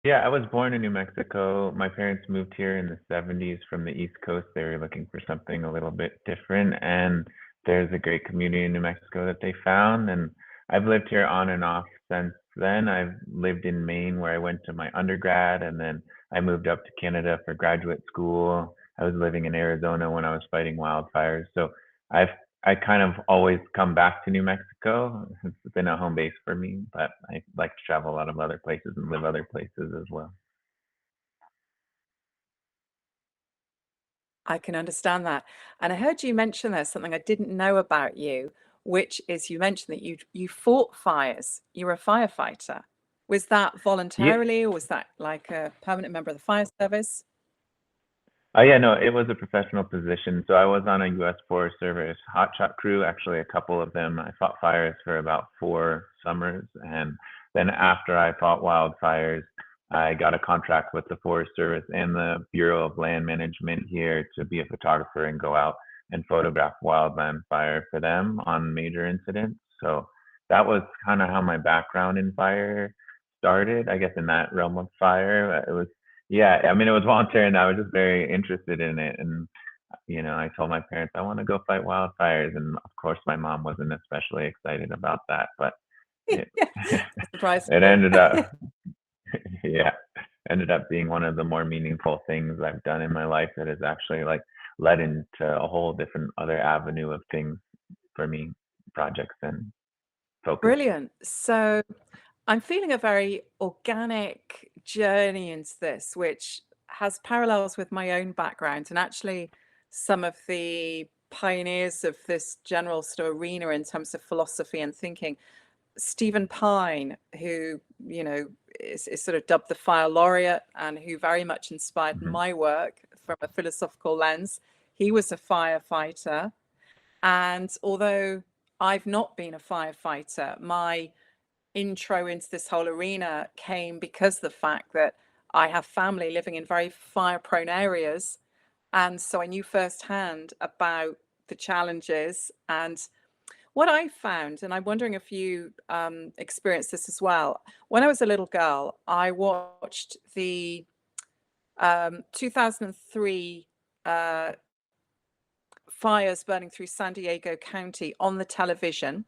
Yeah, I was born in New Mexico. My parents moved here in the 70s from the East Coast. They were looking for something a little bit different, and there's a great community in New Mexico that they found. And I've lived here on and off since then. I've lived in Maine where I went to my undergrad, and then I moved up to Canada for graduate school. I was living in Arizona when I was fighting wildfires. So I've I kind of always come back to New Mexico. It's been a home base for me, but I like to travel a lot of other places and live other places as well. I can understand that. And I heard you mention there's something I didn't know about you, which is you mentioned that you fought fires. You were a firefighter. Was that Yeah. voluntarily or was that like a permanent member of the fire service? Oh yeah, no, it was a professional position. So I was on a U.S. Forest Service hotshot crew, actually a couple of them. I fought fires for about 4 summers, and then after I fought wildfires, I got a contract with the Forest Service and the Bureau of Land Management here to be a photographer and go out and photograph wildland fire for them on major incidents. So that was kind of how my background in fire started, I guess, in that realm of fire. It was yeah, I mean, it was voluntary, and I was just very interested in it. And I told my parents I want to go fight wildfires, and of course, my mom wasn't especially excited about that. But it Yeah, surprise it to ended me. up, yeah, ended up being one of the more meaningful things I've done in my life. That has actually like led into a whole different other avenue of things for me, projects and focus. Brilliant. So I'm feeling a very organic journey into this, which has parallels with my own background and actually some of the pioneers of this general sort of arena in terms of philosophy and thinking. Stephen Pine, who, is sort of dubbed the fire laureate and who very much inspired Hmm. my work from a philosophical lens. He was a firefighter. And although I've not been a firefighter, my intro into this whole arena came because of the fact that I have family living in very fire prone areas. And so I knew firsthand about the challenges. And what I found, and I'm wondering if you experienced this as well, when I was a little girl, I watched the 2003 uh, fires burning through San Diego County on the television.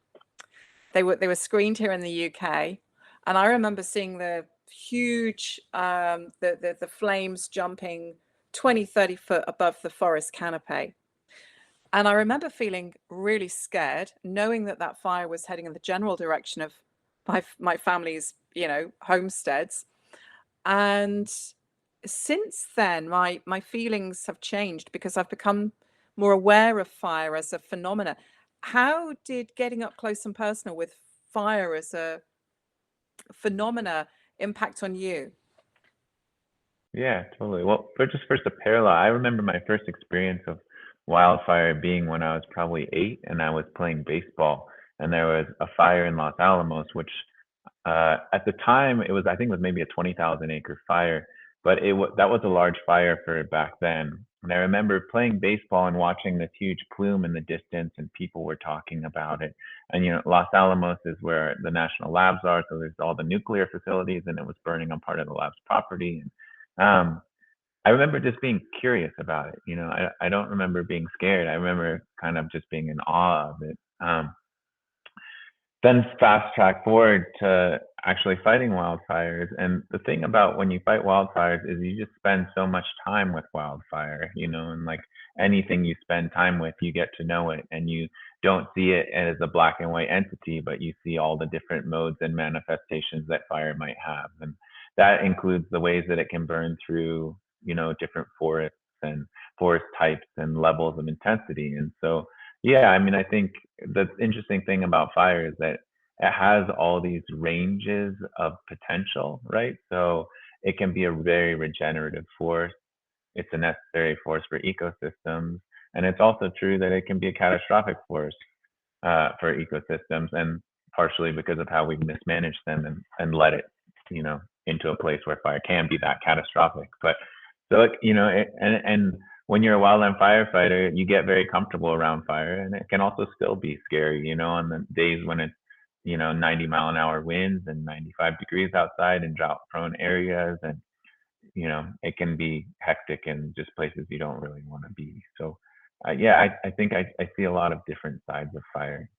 They were screened here in the UK, and I remember seeing the huge the flames jumping 20, 30 foot above the forest canopy. And I remember feeling really scared, knowing that that fire was heading in the general direction of my family's, homesteads. And since then, my feelings have changed because I've become more aware of fire as a phenomena. How did getting up close and personal with fire as a phenomena impact on you? Yeah, totally. Well, just first a parallel. I remember my first experience of wildfire being when I was probably 8 and I was playing baseball, and there was a fire in Los Alamos, which at the time it was I think it was maybe a 20,000 acre fire, but that was a large fire for back then. And I remember playing baseball and watching this huge plume in the distance, and people were talking about it. And Los Alamos is where the national labs are, so there's all the nuclear facilities, and it was burning on part of the lab's property. And I remember just being curious about it. I don't remember being scared. I remember kind of just being in awe of it. Then fast track forward to actually fighting wildfires. And the thing about when you fight wildfires is you just spend so much time with wildfire, and like anything you spend time with, you get to know it, and you don't see it as a black and white entity, but you see all the different modes and manifestations that fire might have. And that includes the ways that it can burn through, different forests and forest types and levels of intensity. And so, yeah, I mean, I think the interesting thing about fire is that it has all these ranges of potential, right? So it can be a very regenerative force. It's a necessary force for ecosystems. And it's also true that it can be a catastrophic force for ecosystems, and partially because of how we've mismanaged them and let it, into a place where fire can be that catastrophic. But so, like, and when you're a wildland firefighter, you get very comfortable around fire, and it can also still be scary, on the days when it's 90-mile-an-hour winds and 95 degrees outside in drought prone areas. And, it can be hectic in just places you don't really want to be. So, yeah, I think I see a lot of different sides of fire.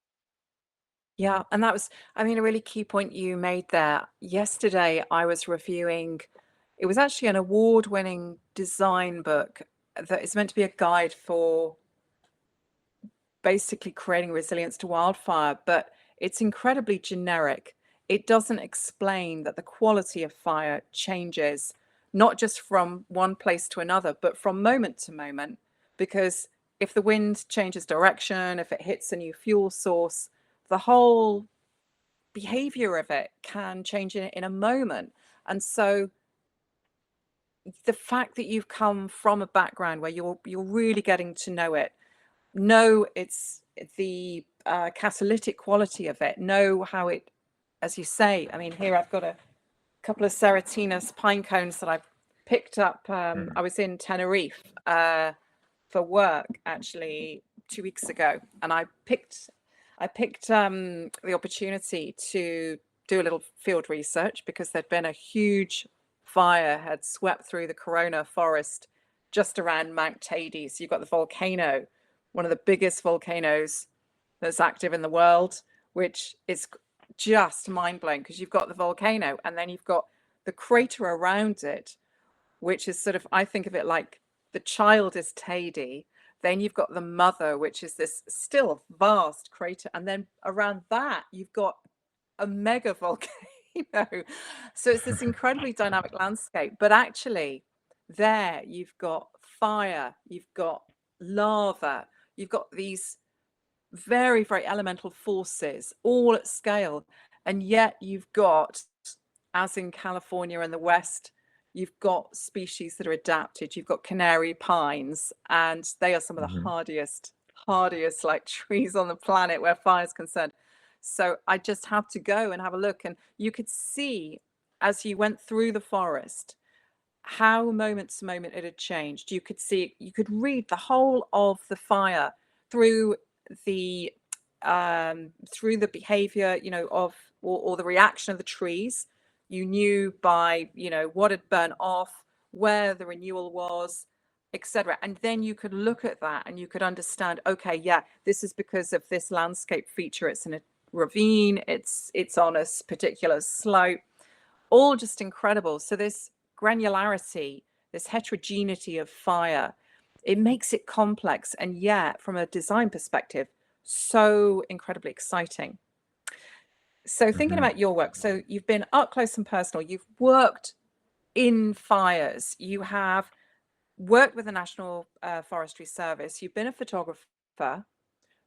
Yeah, and that was, I mean, a really key point you made there. Yesterday, I was reviewing, it was actually an award-winning design book that is meant to be a guide for basically creating resilience to wildfire, but it's incredibly generic. It doesn't explain that the quality of fire changes not just from one place to another, but from moment to moment. Because if the wind changes direction, if it hits a new fuel source, the whole behavior of it can change in a moment. And so the fact that you've come from a background where you're really getting to know it's the catalytic quality of it, know how it, as you say, I mean, here I've got a couple of Serratinus pine cones that I've picked up. Mhm. I was in Tenerife for work actually 2 weeks ago, and I picked the opportunity to do a little field research because there'd been a huge fire had swept through the Corona forest just around Mount Teide. So you've got the volcano, one of the biggest volcanoes that's active in the world, which is just mind-blowing because you've got the volcano and then you've got the crater around it, which is sort of, I think of it like the child is Teide, then you've got the mother, which is this still vast crater, and then around that you've got a mega volcano. So it's this incredibly dynamic landscape, but actually there you've got fire, you've got lava, you've got these very, very elemental forces all at scale. And yet you've got, as in California and the West, you've got species that are adapted. You've got canary pines, and they are some of the Mhm. hardiest like trees on the planet where fire is concerned. So I just have to go and have a look. And you could see as you went through the forest how moment to moment it had changed. You could see, you could read the whole of the fire through the behavior, of or the reaction of the trees. You knew by, what had burnt off, where the renewal was, etc. And then you could look at that and you could understand, okay, yeah, this is because of this landscape feature. It's in a ravine, it's on a particular slope, all just incredible. So this granularity, this heterogeneity of fire, it makes it complex, and yet from a design perspective, so incredibly exciting. So thinking Mhm. about your work, so you've been up close and personal, you've worked in fires, you have worked with the National Forestry Service, you've been a photographer,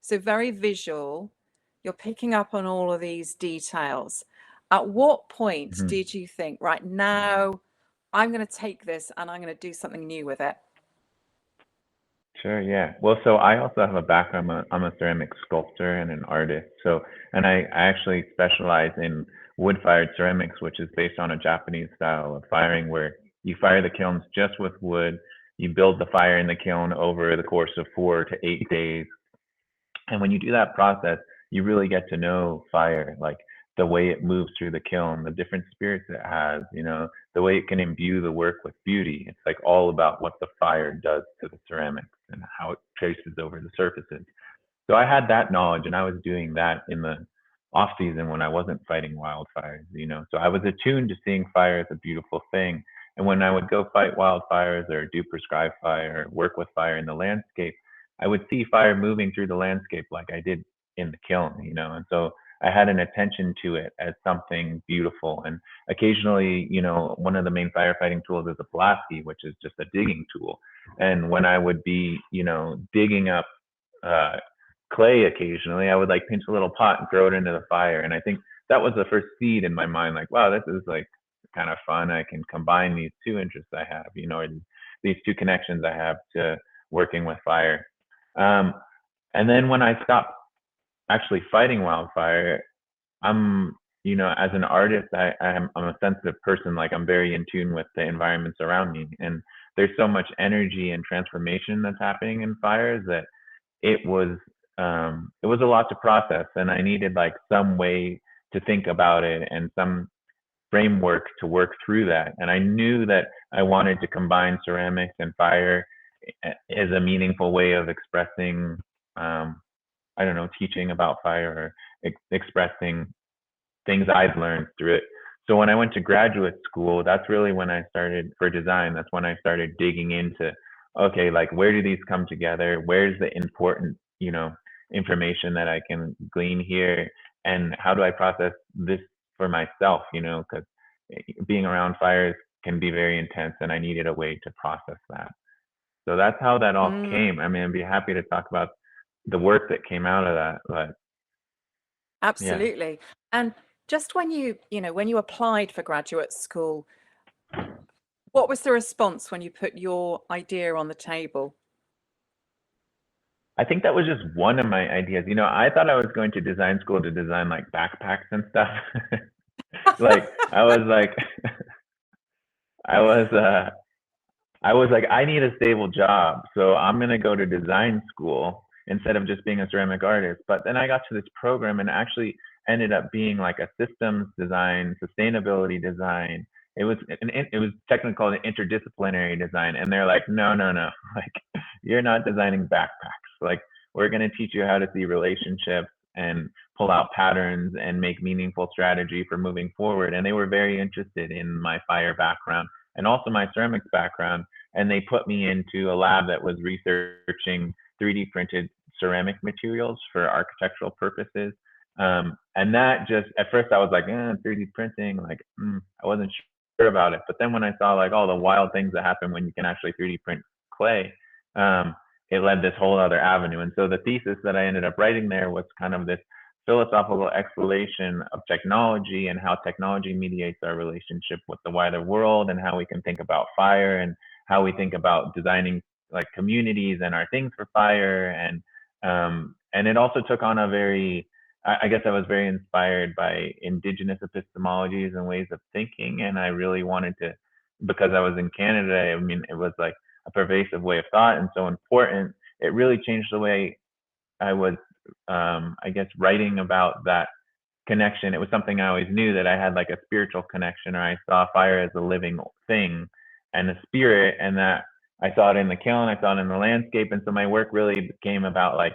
so very visual, you're picking up on all of these details. At what point Mhm. did you think, right now, I'm going to take this and I'm going to do something new with it? Sure, yeah. Well, so I also have a background. I'm a ceramic sculptor and an artist. So, and I actually specialize in wood-fired ceramics, which is based on a Japanese style of firing where you fire the kilns just with wood. You build the fire in the kiln over the course of 4 to 8 days. And when you do that process, you really get to know fire, like the way it moves through the kiln, the different spirits it has, the way it can imbue the work with beauty. It's like all about what the fire does to the ceramics and how it traces over the surfaces. So I had that knowledge and I was doing that in the off season when I wasn't fighting wildfires. So I was attuned to seeing fire as a beautiful thing. And when I would go fight wildfires or do prescribed fire or work with fire in the landscape, I would see fire moving through the landscape like I did in the kiln. And so I had an attention to it as something beautiful. And occasionally, one of the main firefighting tools is a Pulaski, which is just a digging tool. And when I would be, digging up uh, clay occasionally, I would like pinch a little pot and throw it into the fire. And I think that was the first seed in my mind, like, wow, this is like kind of fun. I can combine these two interests I have, or these two connections I have to working with fire. Um, and then when I stopped actually fighting wildfire, as an artist, I'm a sensitive person. Like I'm very in tune with the environments around me. And there's so much energy and transformation that's happening in fires that it was it was a lot to process, and I needed like some way to think about it and some framework to work through that. And I knew that I wanted to combine ceramics and fire as a meaningful way of expressing, I don't know, teaching about fire or expressing things I've learned through it. So when I went to graduate school, that's really when I started for design. That's when I started digging into, okay, like where do these come together? Where's the important, information that I can glean here? And how do I process this for myself, because being around fires can be very intense and I needed a way to process that. So that's how that all Mm, came. I mean, I'd be happy to talk about the work that came out of that, but yeah. absolutely. And just when you applied for graduate school, what was the response when you put your idea on the table? I think that was just one of my ideas. I thought I was going to design school to design like backpacks and stuff. Like I was like I was like, I need a stable job, so I'm gonna go to design school instead of just being a ceramic artist. But then I got to this program and actually ended up being like a systems design, sustainability design. It was technically called an interdisciplinary design, and they're like, no, no, no, like you're not designing backpacks. Like we're gonna teach you how to see relationships and pull out patterns and make meaningful strategy for moving forward. And they were very interested in my fire background and also my ceramics background, and they put me into a lab that was researching 3D printed ceramic materials for architectural purposes. And that just, at first I was like, 3D printing, like, I wasn't sure about it. But then when I saw like all the wild things that happen when you can actually 3D print clay, it led this whole other avenue. And so the thesis that I ended up writing there was kind of this philosophical exploration of technology and how technology mediates our relationship with the wider world, and how we can think about fire and how we think about designing like communities and our things for fire. And it also took on a very, I guess I was very inspired by indigenous epistemologies and ways of thinking. And I really wanted to, because I was in Canada, I mean, it was like a pervasive way of thought and so important. It really changed the way I was, I guess, writing about that connection. It was something I always knew, that I had like a spiritual connection, or I saw fire as a living thing and a spirit, and that I saw it in the kiln, I saw it in the landscape. And so my work really became about like,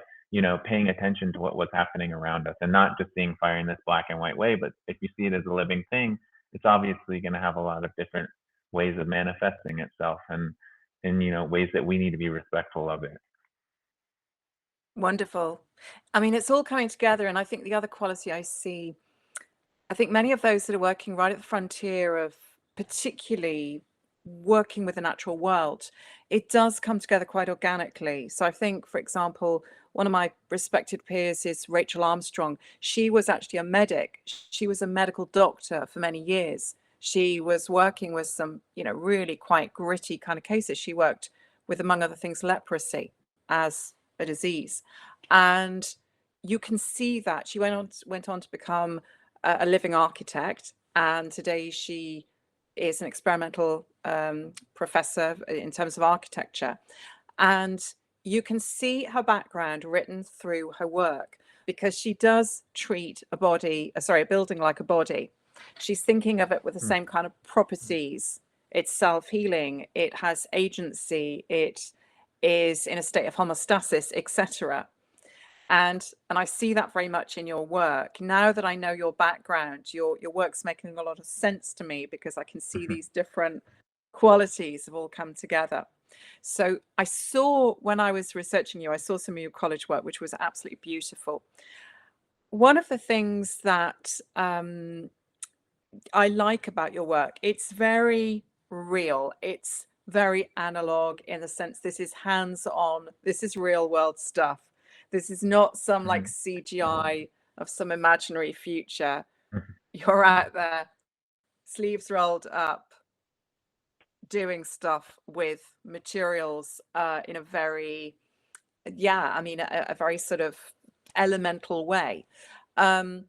paying attention to what was happening around us and not just seeing fire in this black and white way. But if you see it as a living thing, it's obviously going to have a lot of different ways of manifesting itself, and ways that we need to be respectful of it. Wonderful. I mean, it's all coming together. And I think the other quality I see, I think many of those that are working right at the frontier of particularly working with the natural world, it does come together quite organically. So I think, for example, one of my respected peers is Rachel Armstrong. She was actually a medic. She was a medical doctor for many years. She was working with some, really quite gritty kind of cases. She worked with, among other things, leprosy as a disease. And you can see that she went on to become a living architect, and today she is an experimental professor in terms of architecture. And you can see her background written through her work, because she does treat a building like a body. She's thinking of it with the same kind of properties. It's self-healing, it has agency, it is in a state of homeostasis, etc. And I see that very much in your work. Now that I know your background, your work's making a lot of sense to me, because I can see these different qualities have all come together. So I saw, when I was researching you, I saw some of your college work, which was absolutely beautiful. One of the things that I like about your work, it's very real. It's very analog, in the sense this is hands-on, this is real world stuff. This is not some like CGI of some imaginary future. You're out there, sleeves rolled up, doing stuff with materials in a very, I mean, a very sort of elemental way. Um,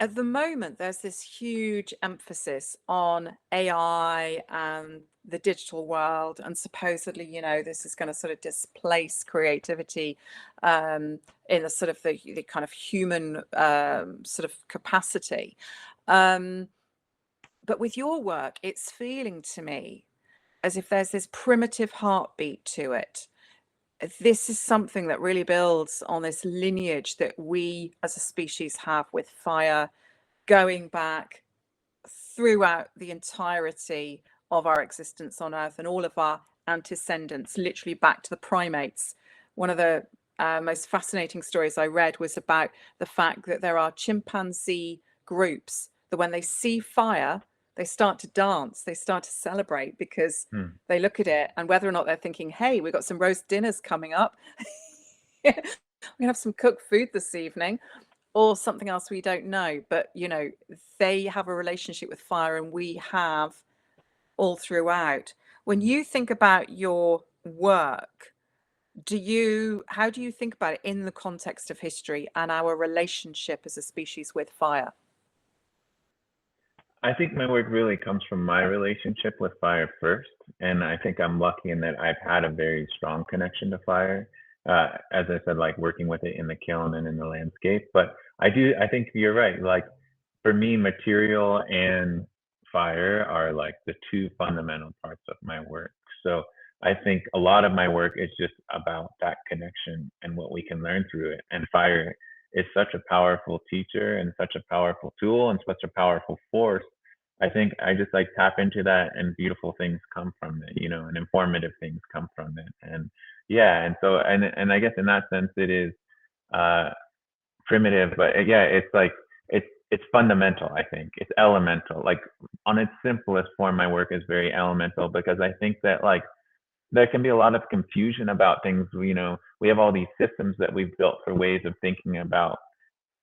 At the moment, there's this huge emphasis on AI and the digital world, and supposedly, this is going to sort of displace creativity in a sort of the kind of human sort of capacity. Um, but with your work, it's feeling to me as if there's this primitive heartbeat to it. This is something that really builds on this lineage that we as a species have with fire, going back throughout the entirety of our existence on Earth and all of our antecedents, literally back to the primates. One of the most fascinating stories I read was about the fact that there are chimpanzee groups that when they see fire, they start to dance, they start to celebrate because Hmm. they look at it, and whether or not they're thinking, hey, we've got some roast dinners coming up. We have some cooked food this evening, or something else we don't know. But they have a relationship with fire, and we have all throughout. When you think about your work, how do you think about it in the context of history and our relationship as a species with fire? I think my work really comes from my relationship with fire first, and I think I'm lucky in that I've had a very strong connection to fire. As I said, like working with it in the kiln and in the landscape. But I think you're right. Like for me, material and fire are like the two fundamental parts of my work. So I think a lot of my work is just about that connection and what we can learn through it. And fire is such a powerful teacher and such a powerful tool and such a powerful force. I think I just like tap into that, and beautiful things come from it, and informative things come from it. And yeah, and so and I guess in that sense it is uh primitive, but yeah, it's like it's fundamental. I think it's elemental. Like on its simplest form, my work is very elemental because I think that like there can be a lot of confusion about things. We have all these systems that we've built for ways of thinking about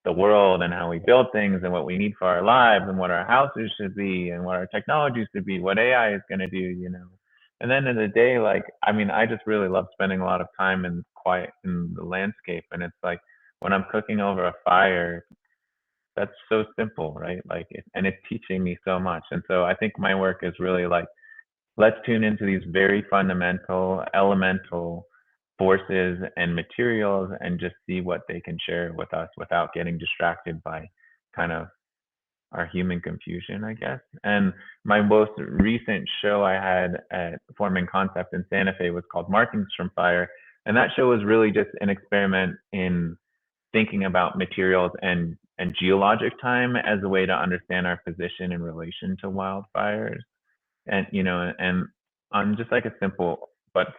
the world and how we build things and what we need for our lives and what our houses should be and what our technologies should be, what AI is going to do. And then in the day, like, I mean, I just really love spending a lot of time in quiet in the landscape. And it's like when I'm cooking over a fire, that's so simple, right? Like, and it's teaching me so much. And so I think my work is really like, let's tune into these very fundamental, elemental forces and materials and just see what they can share with us without getting distracted by kind of our human confusion, I guess. And my most recent show I had at Forming Concept in Santa Fe was called Markings from Fire. And that show was really just an experiment in thinking about materials and geologic time as a way to understand our position in relation to wildfires. And on just like a simple but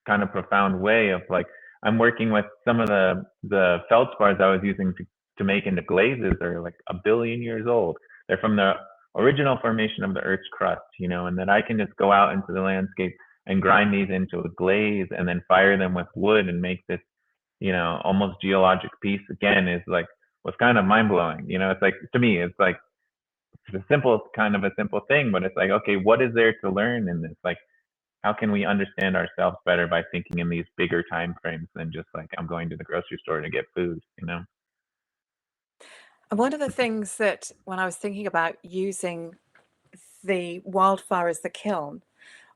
kind of profound way of like I'm working with some of the feldspars I was using to make into glazes are like 1 billion years old. They're from the original formation of the Earth's crust, and that I can just go out into the landscape and grind these into a glaze and then fire them with wood and make this, almost geologic piece again is like was kind of mind blowing. It's like to me, it's like it's a simple kind of a simple thing, but it's like, okay, what is there to learn in this? Like how can we understand ourselves better by thinking in these bigger time frames than just like I'm going to the grocery store to get food? And one of the things that when I was thinking about using the wildfire as the kiln,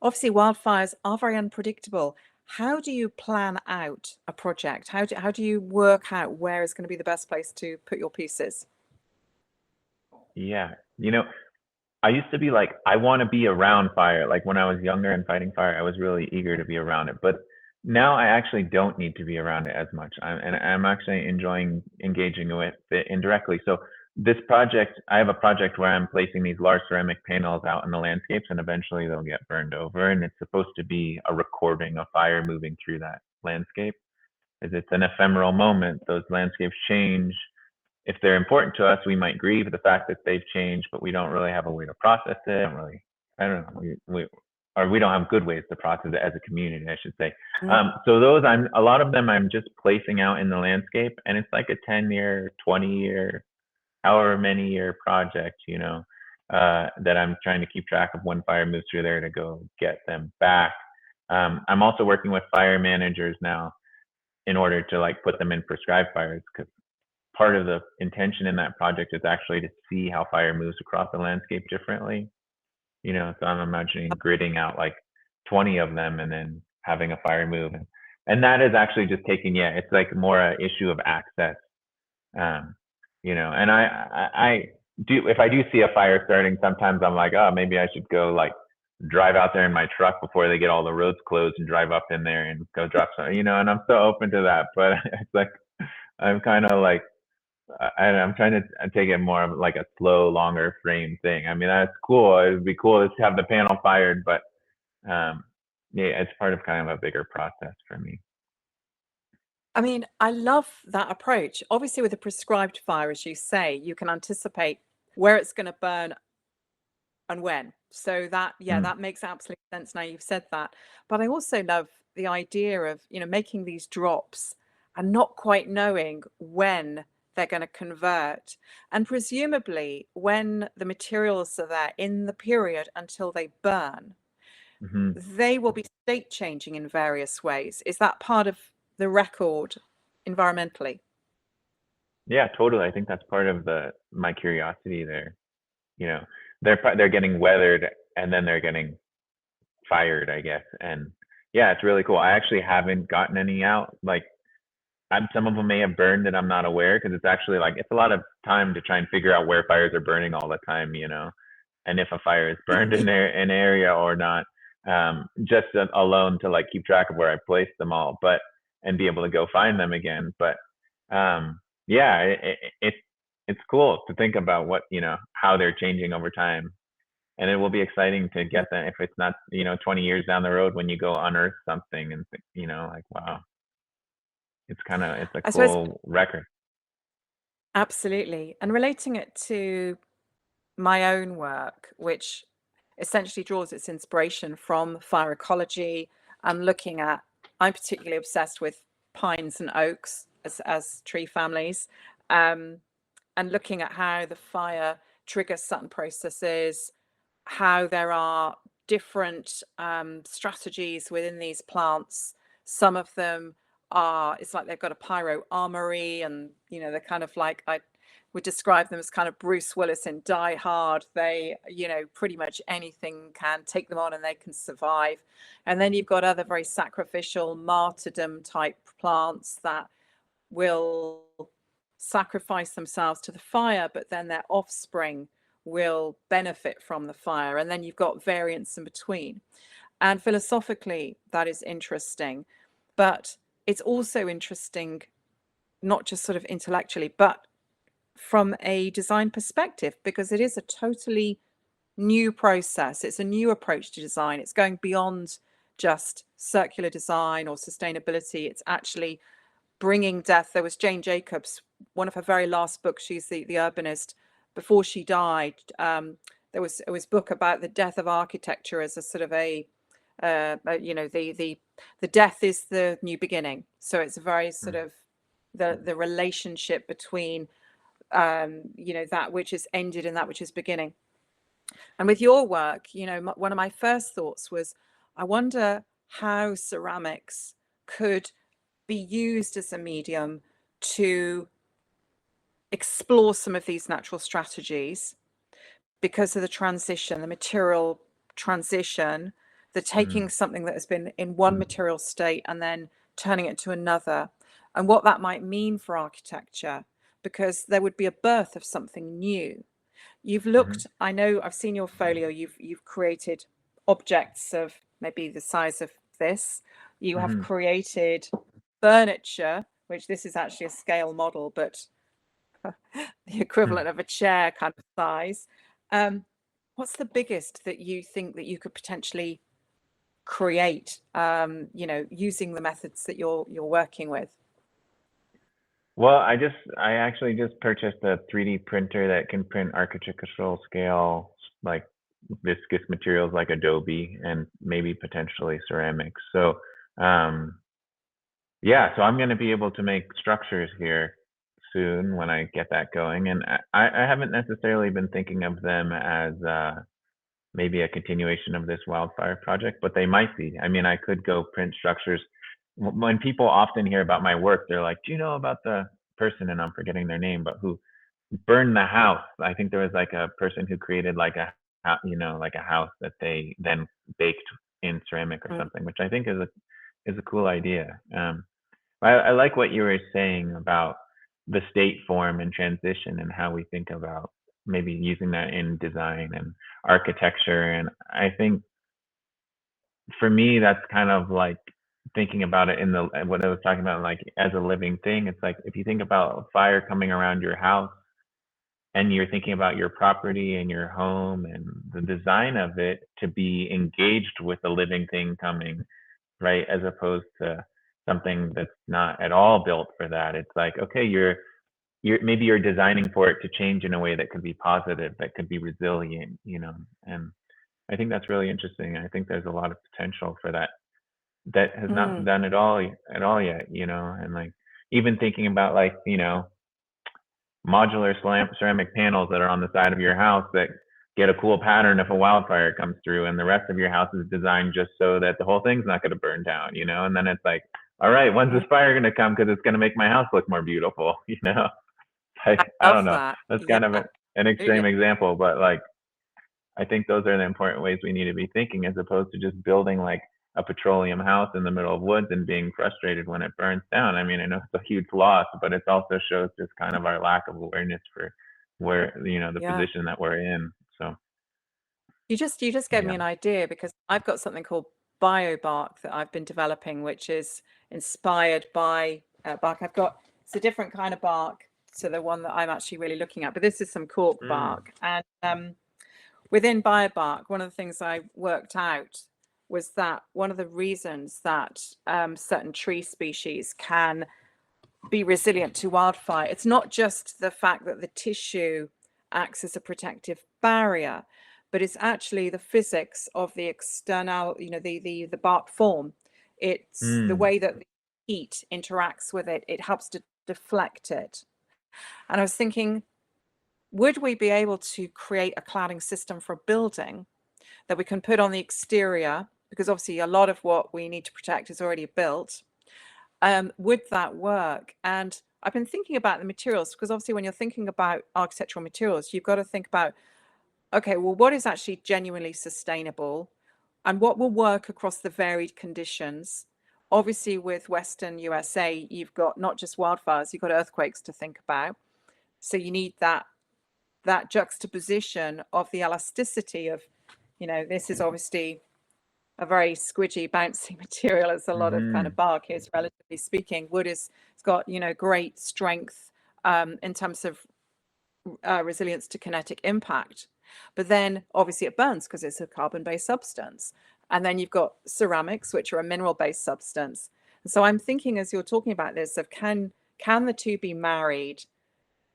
obviously wildfires are very unpredictable. How do you plan out a project? How do you work out where is going to be the best place to put your pieces? Yeah. I used to be like, I want to be around fire. Like when I was younger and fighting fire, I was really eager to be around it. But now I actually don't need to be around it as much. And I'm actually enjoying engaging with it indirectly. So this project, I have a project where I'm placing these large ceramic panels out in the landscapes, and eventually they'll get burned over. And it's supposed to be a recording of fire moving through that landscape. As it's an ephemeral moment, those landscapes change. If they're important to us, we might grieve the fact that they've changed, but we don't really have a way to process it. I don't know, or we don't have good ways to process it as a community, I should say. Mm. So those, a lot of them I'm just placing out in the landscape, and it's like a 10-year, 20-year, however many year project, that I'm trying to keep track of when fire moves through there to go get them back. I'm also working with fire managers now in order to like put them in prescribed fires because part of the intention in that project is actually to see how fire moves across the landscape differently. So I'm imagining gridding out like 20 of them and then having a fire move. And that is actually just taking, yeah, it's like more a issue of access. Um, and I do, if I do see a fire starting, sometimes I'm like, oh, maybe I should go like drive out there in my truck before they get all the roads closed and drive up in there and go drop some, and I'm so open to that. But it's like, I'm kind of like, I'm trying to take it more of like a slow, longer frame thing. I mean, that's cool. It would be cool to have the panel fired, but yeah, it's part of kind of a bigger process for me. I mean, I love that approach. Obviously, with a prescribed fire, as you say, you can anticipate where it's going to burn and when. So that, yeah, Mm, that makes absolute sense now you've said that. But I also love the idea of, making these drops and not quite knowing when they're going to convert. And presumably, when the materials are there in the period until they burn, hmm they will be state changing in various ways. Is that part of the record environmentally? Yeah, totally. I think that's part of my curiosity there. You know, they're getting weathered and then they're getting fired, I guess. And yeah, it's really cool. I actually haven't gotten any out. Like, some of them may have burned and I'm not aware, because it's actually like it's a lot of time to try and figure out where fires are burning all the time, and if a fire is burned in an area or not. Just alone to like keep track of where I placed them all, but and be able to go find them again. But yeah, it's cool to think about how they're changing over time, and it will be exciting to get that if it's not 20 years down the road when you go unearth something and like, wow, it's a I suppose cool record. absolutely. And relating it to my own work, which essentially draws its inspiration from fire ecology and looking at, I'm particularly obsessed with pines and oaks as tree families, um, and looking at how the fire triggers certain processes, how there are different strategies within these plants. Some of them are, it's like they've got a pyro armory, and they're kind of like, I would describe them as kind of Bruce Willis in Die Hard. They, pretty much anything can take them on and they can survive. And then you've got other very sacrificial martyrdom type plants that will sacrifice themselves to the fire, but then their offspring will benefit from the fire. And then you've got variants in between. And philosophically, that is interesting. But it's also interesting, not just sort of intellectually, but from a design perspective, because it is a totally new process. It's a new approach to design. It's going beyond just circular design or sustainability. It's actually bringing death. There was Jane Jacobs, one of her very last books. She's the urbanist. Before she died, there was a book about the death of architecture as a sort of the death is the new beginning. So it's a very sort of the relationship between that which is ended and that which is beginning. And with your work, one of my first thoughts was, I wonder how ceramics could be used as a medium to explore some of these natural strategies because of the transition, the material transition, the taking something that has been in one material state and then turning it to another, and what that might mean for architecture, because there would be a birth of something new. You've looked, I know I've seen your folio, you've created objects of maybe the size of this. You have hmm created furniture, which this is actually a scale model, but the equivalent of a chair kind of size. What's the biggest that you think that you could potentially create, using the methods that you're working with? Well, I actually just purchased a 3D printer that can print architectural scale, like viscous materials like Adobe and maybe potentially ceramics. So, yeah, so I'm going to be able to make structures here soon when I get that going. And I haven't necessarily been thinking of them as maybe a continuation of this wildfire project, but they might be. I mean, I could go print structures. When people often hear about my work, they're like, "Do you know about the person, and I'm forgetting their name, but who burned the house. I think there was like a person who created like like a house that they then baked in ceramic or Mm. something, which I think is a cool idea. I like what you were saying about the state form and transition and how we think about maybe using that in design and architecture. And I think for me, that's kind of like thinking about it in the what I was talking about, like as a living thing. It's like if you think about fire coming around your house and you're thinking about your property and your home and the design of it to be engaged with a living thing coming, right? As opposed to something that's not at all built for that. It's like, okay, you're maybe you're designing for it to change in a way that could be positive, that could be resilient, and I think that's really interesting. I think there's a lot of potential for that that has not been Mm. done at all yet, and like even thinking about like, modular ceramic panels that are on the side of your house that get a cool pattern if a wildfire comes through, and the rest of your house is designed just so that the whole thing's not going to burn down, and then it's like, all right, when's this Mm. fire going to come, because it's going to make my house look more beautiful. I Like, I don't love know, that. that's Yeah. kind of an Yeah. extreme example, but like I think those are the important ways we need to be thinking, as opposed to just building like a petroleum house in the middle of woods and being frustrated when it burns down. I mean, I know it's a huge loss, but it also shows just kind of our lack of awareness for where, the Yeah. position that we're in. So, You just gave yeah. me an idea, because I've got something called biobark that I've been developing, which is inspired by bark. It's a different kind of bark to the one that I'm actually really looking at, but this is some cork Mm, bark. And within biobark, one of the things I worked out was that one of the reasons that certain tree species can be resilient to wildfire, it's not just the fact that the tissue acts as a protective barrier, but it's actually the physics of the external, the bark form. It's the mm, way that the heat interacts with it. It helps to deflect it. And I was thinking, would we be able to create a cladding system for a building that we can put on the exterior? Because obviously a lot of what we need to protect is already built. Would that work? And I've been thinking about the materials, because obviously when you're thinking about architectural materials, you've got to think about, okay, well, what is actually genuinely sustainable and what will work across the varied conditions? Obviously, with Western USA, you've got not just wildfires, you've got earthquakes to think about. So you need that juxtaposition of the elasticity of, this is obviously a very squidgy, bouncy material. It's a lot of kind mm-hmm, of bark is, relatively speaking. Wood is, it's got, great strength in terms of resilience to kinetic impact. But then obviously it burns because it's a carbon-based substance. And then you've got ceramics, which are a mineral-based substance. And so I'm thinking, as you're talking about this, of can the two be married?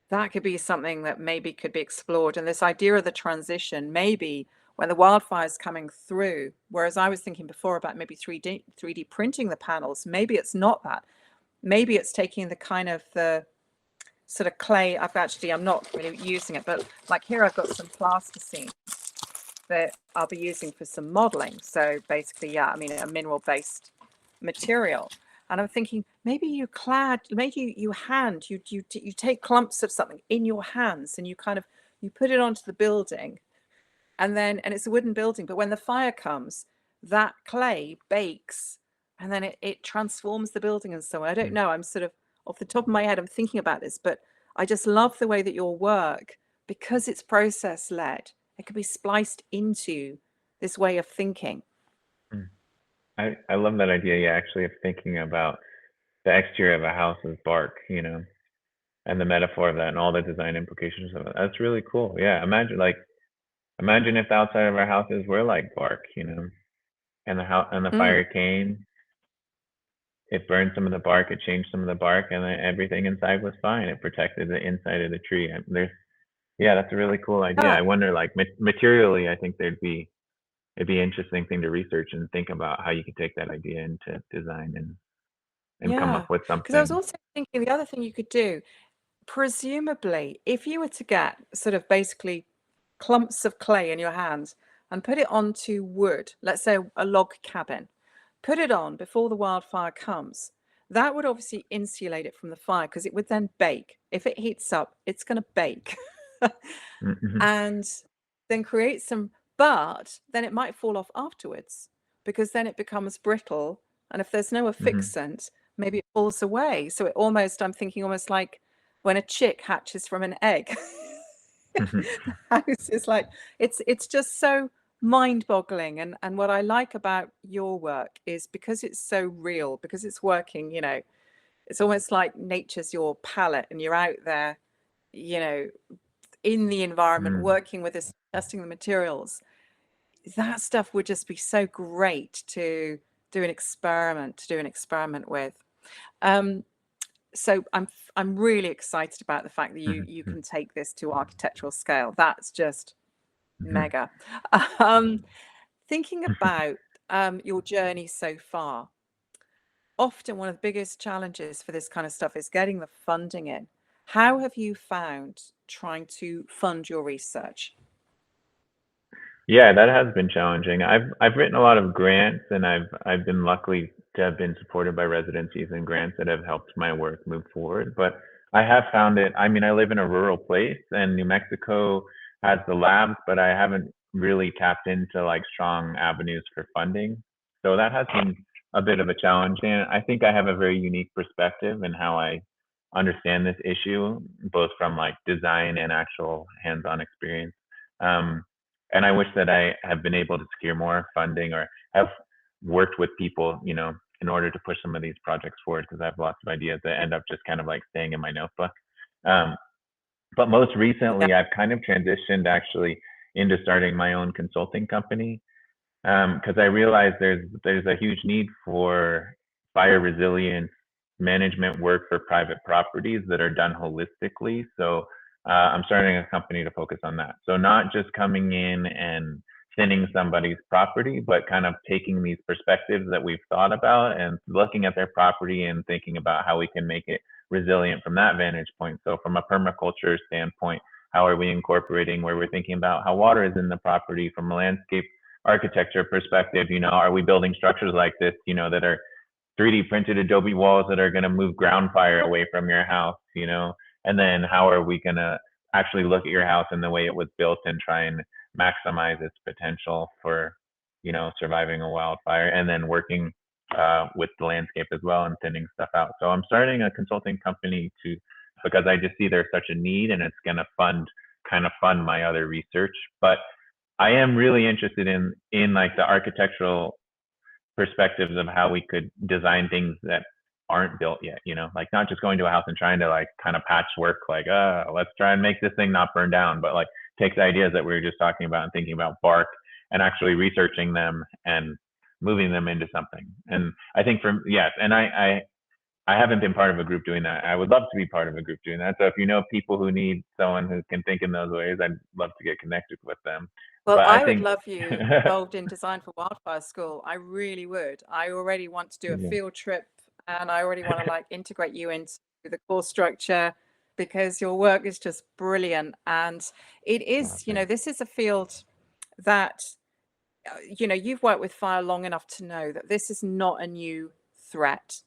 That could be something that maybe could be explored. And this idea of the transition, maybe when the wildfire's coming through, whereas I was thinking before about maybe 3D printing the panels, maybe it's not that. Maybe it's taking the kind of the sort of clay. I'm not really using it, but like here I've got some plasticine that I'll be using for some modeling. So basically, yeah, I mean, a mineral-based material. And I'm thinking, maybe you take clumps of something in your hands and you put it onto the building, and it's a wooden building, but when the fire comes, that clay bakes and then it transforms the building and so on. I don't know, I'm sort of off the top of my head, I'm thinking about this, but I just love the way that your work, because it's process led, it could be spliced into this way of thinking. mm. I love that idea. Yeah, actually, of thinking about the exterior of a house as bark, and the metaphor of that and all the design implications of it. That's really cool. Yeah, imagine if the outside of our houses were like bark, and the Mm. fire came, it burned some of the bark, it changed some of the bark, and then everything inside was fine. It protected the inside of the tree. And yeah, that's a really cool idea. Yeah, I wonder, like, materially, I think it'd be an interesting thing to research and think about how you could take that idea into design and come yeah. up with Because I was something. also thinking the other thing you could do, presumably, if you were to get sort of basically clumps of clay in your hands and put it onto wood, let's say a log cabin, put it on before the wildfire comes, that would obviously insulate it from the fire because it would then bake. If it heats up, it's going to bake. Mm-hmm. And then create some, but then it might fall off afterwards because then it becomes brittle. And if there's no Mm-hmm. affixant, maybe it falls away. So it almost, I'm thinking almost like when a chick hatches from an egg. Mm-hmm. The house is like, it's just so mind-boggling. And what I like about your work is because it's so real, because it's working, you know, it's almost like nature's your palette and you're out there, you know, in the environment, Mm-hmm. working with this, testing the materials. That stuff would just be so great to do an experiment with. Um, so I'm really excited about the fact that you Mm-hmm. can take this to architectural scale. That's just Mm-hmm. mega. Um, Thinking about your journey so far, often one of the biggest challenges for this kind of stuff is getting the funding in. How have you found trying to fund your research? Yeah, that has been challenging. I've written a lot of grants, and I've been lucky to have been supported by residencies and grants that have helped my work move forward. But I have found it. I mean, I live in a rural place, and New Mexico has the labs, but I haven't really tapped into like strong avenues for funding. So that has been a bit of a challenge, and I think I have a very unique perspective in how I understand this issue, both from like design and actual hands-on experience. Um, and I wish that I have been able to secure more funding or have worked with people, you know, in order to push some of these projects forward because I have lots of ideas that end up just kind of like staying in my notebook. Um, but most Yeah. recently, I've kind of transitioned actually into starting my own consulting company because I realize there's a huge need for fire resilience management work for private properties that are done holistically. So I'm starting a company to focus on that. So not just coming in and thinning somebody's property, but kind of taking these perspectives that we've thought about and looking at their property and thinking about how we can make it resilient from that vantage point. So from a permaculture standpoint, how are we incorporating where we're thinking about how water is in the property from a landscape architecture perspective, you know, are we building structures like this, you know, that are 3D printed adobe walls that are going to move ground fire away from your house, you know? And then how are we going to actually look at your house and the way it was built and try and maximize its potential for, you know, surviving a wildfire and then working with the landscape as well and thinning stuff out. So I'm starting a consulting company to because I just see there's such a need and it's going to fund my other research. But I am really interested in like the architectural perspectives of how we could design things that aren't built yet, you know, like not just going to a house and trying to like kind of patchwork, like, let's try and make this thing not burn down, but like take the ideas that we were just talking about and thinking about bark and actually researching them and moving them into something. And I think yes, and I haven't been part of a group doing that. I would love to be part of a group doing that. So if you know people who need someone who can think in those ways, I'd love to get connected with them. Well, But I I would think love you involved in Design for Wildfire School. I really would. I already want to do a yeah. field trip and I already want to like integrate you into the course structure because your work is just brilliant. And it Oh, is, you know, thanks. this is a field that, you know, you've worked with fire long enough to know that this is not a new threat.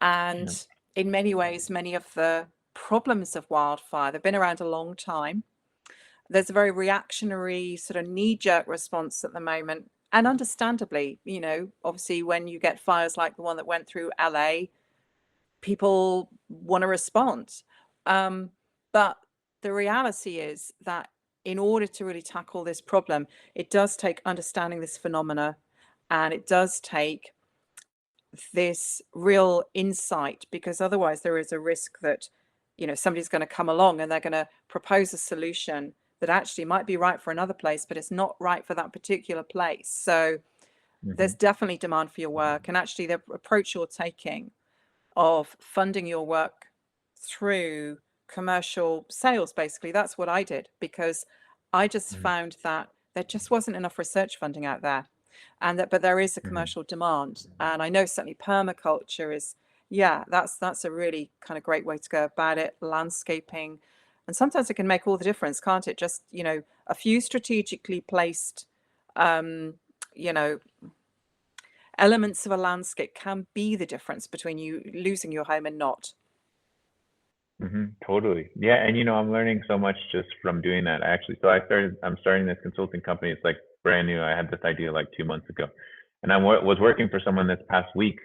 Yeah. And in many ways, many of the problems of wildfire, they've been around a long time. There's a very reactionary sort of knee-jerk response at the moment, and understandably, you know, obviously when you get fires like the one that went through LA, people want to respond. But the reality is that in order to really tackle this problem, it does take understanding this phenomena, and it does take this real insight, because otherwise there is a risk that, you know, somebody's going to come along and they're going to propose a solution that actually might be right for another place, but it's not right for that particular place. So there's Hmm. definitely demand for your work. And actually the approach you're taking of funding your work through commercial sales, basically, that's what I did, because I just Hmm. found that there just wasn't enough research funding out there, and that, but there is a Hmm. commercial demand. And I know certainly permaculture is, yeah, that's a really kind of great way to go about it. Landscaping, and sometimes it can make all the difference, can't it? Just, you know, a few strategically placed, um, you know, elements of a landscape can be the difference between you losing your home and not. Totally. Yeah, and I'm learning so much just from doing that actually. So I'm starting this consulting company. It's like brand new. I had this idea like 2 months ago, and I was working for someone this past week,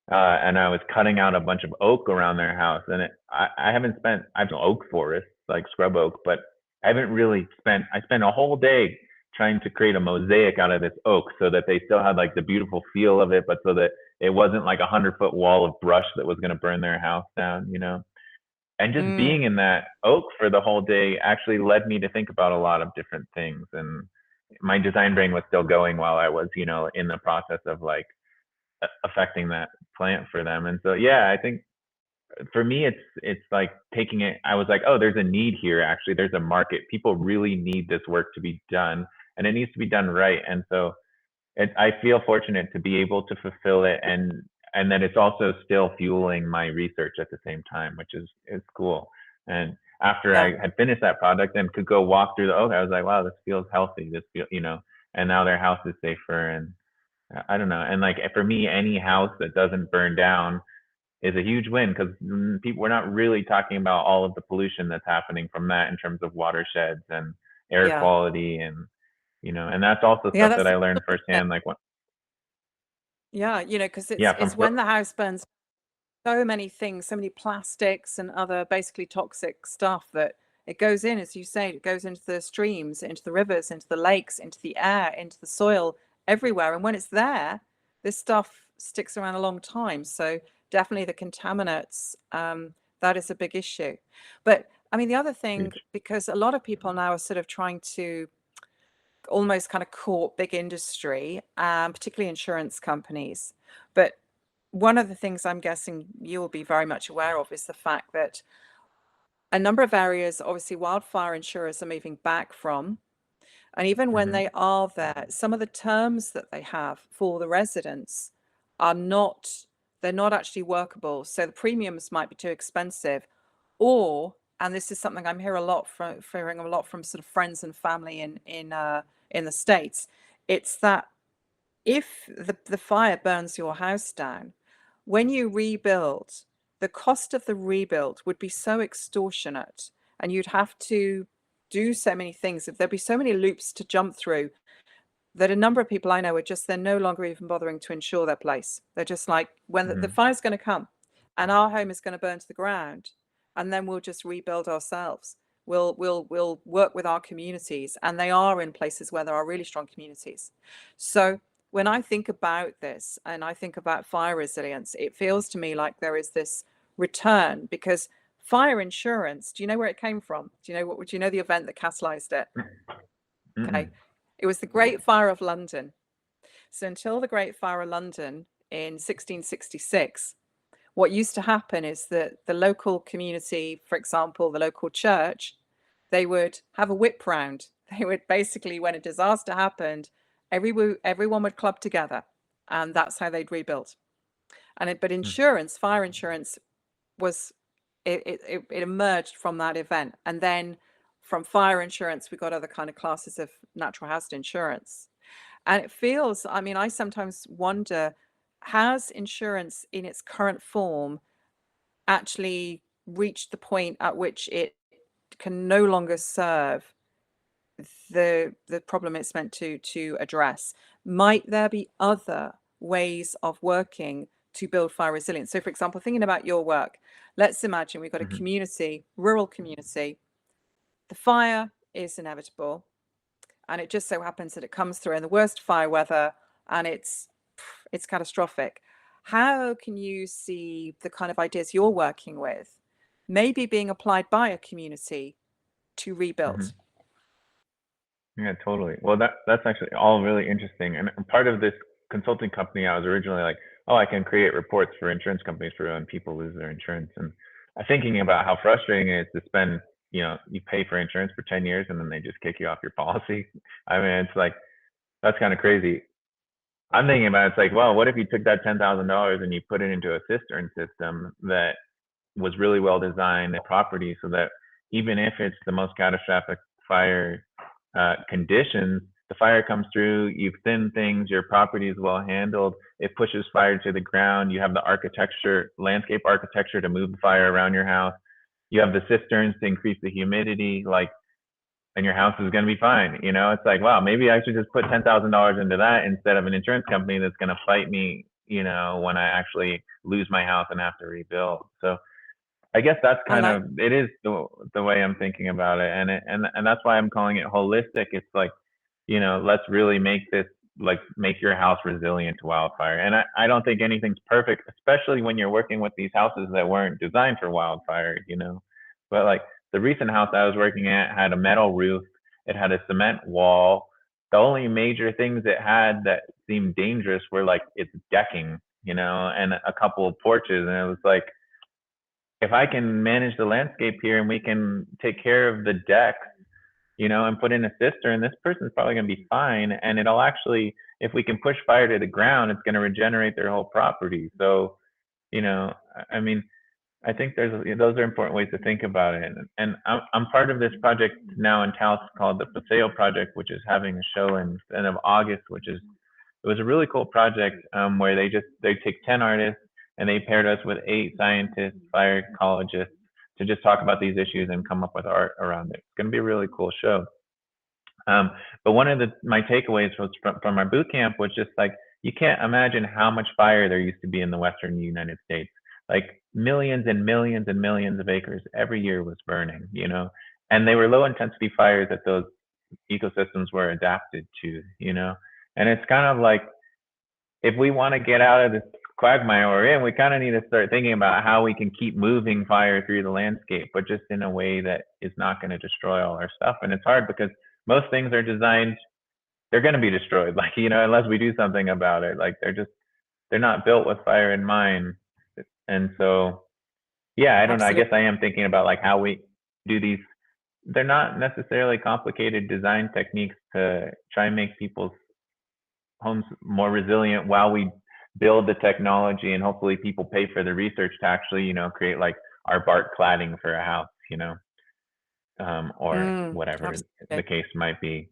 and I was cutting out a bunch of oak around their house. And I haven't spent, I have oak forests, like scrub oak, but I haven't really I spent a whole day trying to create a mosaic out of this oak so that they still had like the beautiful feel of it, but so that it wasn't like 100-foot wall of brush that was going to burn their house down. And just Mm, being in that oak for the whole day actually led me to think about a lot of different things. And my design brain was still going while I was, in the process of like affecting that plant for them. And so, yeah, I think for me, it's like taking it. I was like, oh, there's a need here. Actually, there's a market. People really need this work to be done, and it needs to be done right. And so, I feel fortunate to be able to fulfill it, and that it's also still fueling my research at the same time, which is cool. And after yeah. I had finished that project and could go walk through the oak, I was like, wow, this feels healthy. And now their house is safer. And I don't know. And like for me, any house that doesn't burn down is a huge win because we're not really talking about all of the pollution that's happening from that in terms of watersheds and air Yeah. quality and that's also Yeah, stuff that's that the I learned problem, isn't it? firsthand. Like what, Yeah, because yeah, it's when the house burns, so many things, so many plastics and other basically toxic stuff that it goes in, as you say, it goes into the streams, into the rivers, into the lakes, into the air, into the soil, everywhere. And when it's there, this stuff sticks around a long time. So definitely the contaminants, that is a big issue. But I mean, the other thing, huge. because a lot of people now are sort of trying to almost kind of court big industry, particularly insurance companies. But one of the things I'm guessing you'll be very much aware of is the fact that a number of areas, obviously, wildfire insurers are moving back from. And even when Hmm. they are there, some of the terms that they have for the residents are not, they're not actually workable. So the premiums might be too expensive. Or, and this is something I'm hearing a lot from sort of friends and family in the States, it's that if the fire burns your house down, when you rebuild, the cost of the rebuild would be so extortionate, and you'd have to do so many things. There'd be so many loops to jump through that a number of people I know are just, they're no longer even bothering to insure their place. They're just like, when the Hmm. fire's going to come and our home is going to burn to the ground, and then we'll just rebuild ourselves. We'll work with our communities, and they are in places where there are really strong communities. So when I think about this and I think about fire resilience, it feels to me like there is this return, because fire insurance, do you know where it came from? Do you know the event that catalyzed it? Okay. Mm-mm. It was the Great Fire of London. So until the Great Fire of London in 1666, what used to happen is that the local community, for example, the local church, they would have a whip round. They would basically, when a disaster happened, everyone would club together, and that's how they'd rebuild. But insurance, fire insurance, was it emerged from that event, and then from fire insurance we got other kind of classes of natural hazard insurance. And it feels, I mean, I sometimes wonder, has insurance in its current form actually reached the point at which it can no longer serve the problem it's meant to address? Might there be other ways of working to build fire resilience? So, for example, thinking about your work, let's imagine we've got a Hmm. community, rural community. The fire is inevitable, and it just so happens that it comes through in the worst fire weather, and it's catastrophic. How can you see the kind of ideas you're working with maybe being applied by a community to rebuild? Hmm. Yeah, totally. Well, that's actually all really interesting. And part of this consulting company, I was originally like, oh, I can create reports for insurance companies for when people lose their insurance. And I'm thinking about how frustrating it is to spend, you pay for insurance for 10 years and then they just kick you off your policy. I mean, it's like, that's kind of crazy. I'm thinking about it's like, well, what if you took that $10,000 and you put it into a cistern system that was really well designed property so that even if it's the most catastrophic fire conditions, the fire comes through, you've thinned things, your property is well handled, it pushes fire to the ground, you have the architecture, landscape architecture to move the fire around your house, you have the cisterns to increase the humidity, like, and your house is going to be fine. You know, it's like, wow, maybe I should just put $10,000 into that instead of an insurance company that's going to fight me, you know, when I actually lose my house and have to rebuild. So I guess that's I kind like, of, it is the way I'm thinking about it. And that's why I'm calling it holistic. It's like, you know, let's really make this, like, make your house resilient to wildfire. And I don't think anything's perfect, especially when you're working with these houses that weren't designed for wildfire, you know. But like the recent house I was working at had a metal roof, it had a cement wall. The only major things it had that seemed dangerous were like its decking, you know, and a couple of porches. And it was like, if I can manage the landscape here and we can take care of the deck, you know, and put in a cistern, this person's probably going to be fine. And it'll actually, if we can push fire to the ground, it's going to regenerate their whole property. So, you know, I mean, I think those are important ways to think about it. And I'm part of this project now in Taos called the Paseo Project, which is having a show in the end of August, which is, it was a really cool project where they take 10 artists and they paired us with 8 scientists, fire ecologists, to just talk about these issues and come up with art around it. It's going to be a really cool show. But one of my takeaways was from our boot camp was just like, you can't imagine how much fire there used to be in the Western United States. Like millions and millions and millions of acres every year was burning, you know, and they were low intensity fires that those ecosystems were adapted to, you know. And it's kind of like, if we want to get out of this quagmire we're in, we kind of need to start thinking about how we can keep moving fire through the landscape, but just in a way that is not going to destroy all our stuff. And it's hard because most things are designed, they're going to be destroyed, like, you know, unless we do something about it. Like they're not built with fire in mind. And so, yeah, I don't know. I absolutely. guess I am thinking about like how we do these. They're not necessarily complicated design techniques to try and make people's homes more resilient while we build the technology, and hopefully people pay for the research to actually, you know, create like our bark cladding for a house, you know, or whatever the Absolutely. case might be,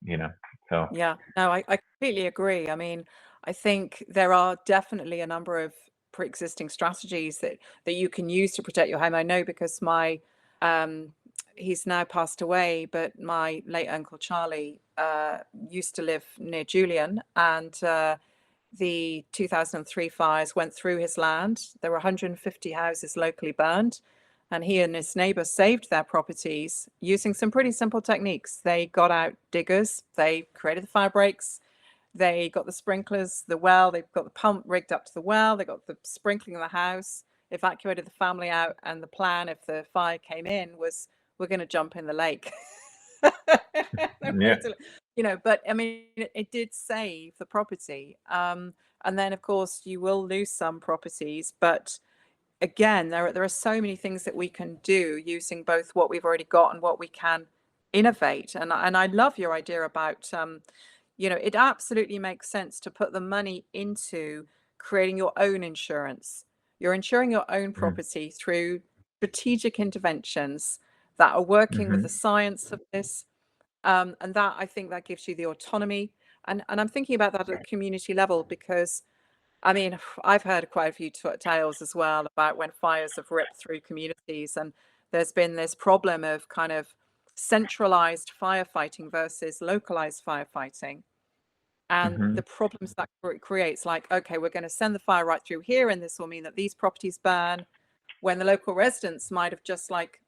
you know. So Yeah, no, I completely agree. I mean, I think there are definitely a number of pre-existing strategies that you can use to protect your home. I know because my um he's now passed away, but my late uncle Charlie used to live near Julian, and the 2003 fires went through his land. There were 150 houses locally burned, and he and his neighbor saved their properties using some pretty simple techniques. They got out diggers, they created the fire breaks, they got the sprinklers, the well, they've got the pump rigged up to the well, they got the sprinkling of the house, evacuated the family out, and the plan, if the fire came in, was we're going to jump in the lake. yeah. You know, but I mean, it did save the property. And then, of course, you will lose some properties, but again, there are so many things that we can do using both what we've already got and what we can innovate. And I love your idea about, you know, it absolutely makes sense to put the money into creating your own insurance. You're insuring your own Mm. property through strategic interventions that are working with the Mm-hmm. science of this. And that, I think, that gives you the autonomy. And I'm thinking about that at a community level because, I mean, I've heard quite a few tales as well about when fires have ripped through communities, and there's been this problem of kind of centralized firefighting versus localized firefighting, and Mm-hmm. the problems that it creates. Like, okay, we're going to send the fire right through here, and this will mean that these properties burn, when the local residents might have just like,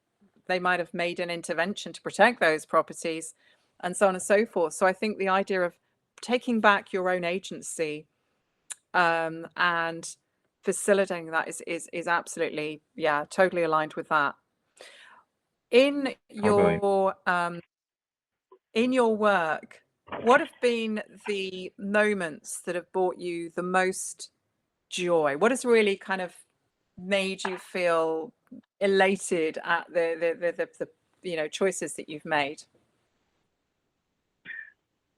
they might have made an intervention to protect those properties, and so on and so forth. So I think the idea of taking back your own agency, and facilitating that is absolutely, yeah, totally aligned with that. In Totally. your work, what have been the moments that have brought you the most joy? What has really kind of made you feel elated at the you know, choices that you've made?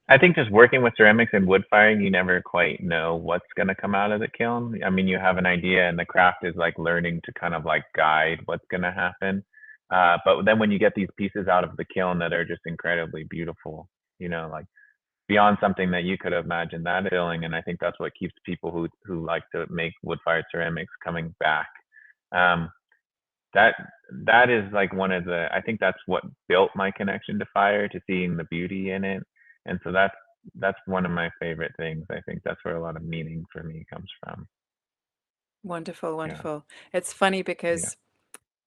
I think just working with ceramics and wood firing, you never quite know what's going to come out of the kiln. I mean, you have an idea, and the craft is like learning to kind of like guide what's going to happen. But then when you get these pieces out of the kiln that are just incredibly beautiful, you know, like beyond something that you could imagine. That feeling, and I think that's what keeps people who like to make wood fired ceramics coming back. Um, that that is like one of the, I think that's what built my connection to fire, to seeing the beauty in it. And so that's one of my favorite things. I think that's where a lot of meaning for me comes from. Wonderful, Yeah. wonderful. It's funny Yeah. because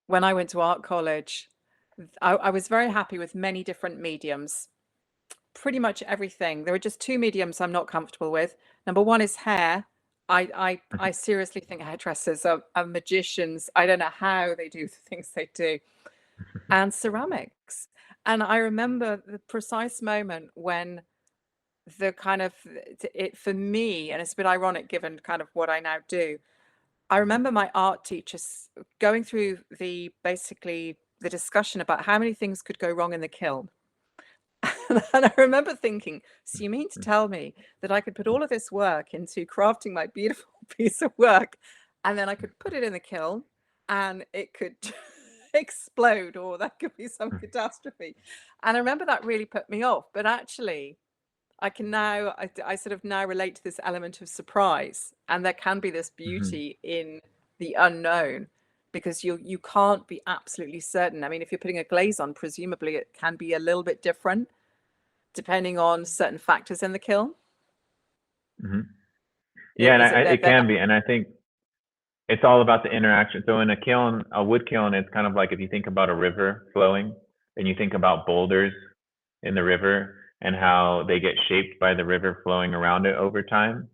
when I went to art college, I was very happy with many different mediums, pretty much everything. There are just two mediums I'm not comfortable with. Number one is hair. I seriously think hairdressers are magicians. I don't know how they do the things they do. And ceramics. And I remember the precise moment when the kind of it for me, and it's a bit ironic given kind of what I now do. I remember my art teachers going through the basically the discussion about how many things could go wrong in the kiln. And I remember thinking, so you mean to tell me that I could put all of this work into crafting my beautiful piece of work, and then I could put it in the kiln and it could explode, or that could be some catastrophe. And I remember that really put me off. But actually, I can now, I sort of now relate to this element of surprise, and there can be this Mhm. beauty in the unknown because you can't be absolutely certain. I mean, if you're putting a glaze on, presumably it can be a little bit different depending on certain factors in the kiln. Mhm. Yeah, and Is it it that? can be, and I think it's all about the interaction. So in a kiln, a wood kiln, it's kind of like if you think about a river flowing and you think about boulders in the river and how they get shaped by the river flowing around it over time.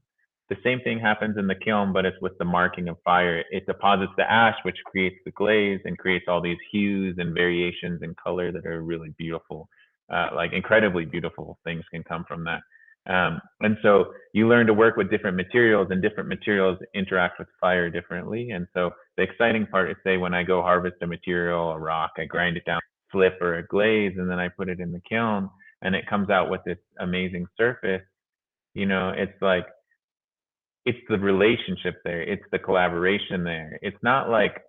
The same thing happens in the kiln, but it's with the marking of fire. It deposits the ash, which creates the glaze and creates all these hues and variations in color that are really beautiful. Like incredibly beautiful things can come from that. And so you learn to work with different materials, and different materials interact with fire differently. And so the exciting part is, say, when I go harvest a material, a rock, I grind it down, flip or a glaze, and then I put it in the kiln and it comes out with this amazing surface. It's like, it's the relationship there, it's the collaboration there. It's not like,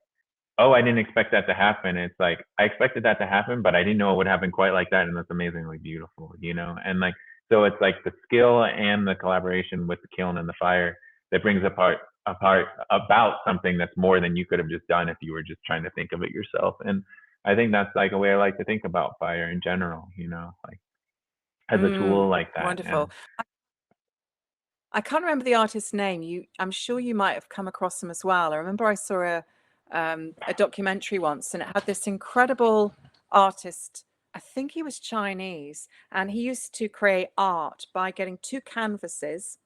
oh, I didn't expect that to happen. It's like, I expected that to happen, but I didn't know it would happen quite like that. And that's amazingly beautiful. And like, so it's like the skill and the collaboration with the kiln and the fire that brings apart about something that's more than you could have just done if you were just trying to think of it yourself. And I think that's like a way I like to think about fire in general, like as a tool like that. And Wonderful. I can't remember the artist's name. I'm sure you might have come across them as well. I remember I saw a documentary once, and it had this incredible artist. I think he was Chinese, and he used to create art by getting two canvases,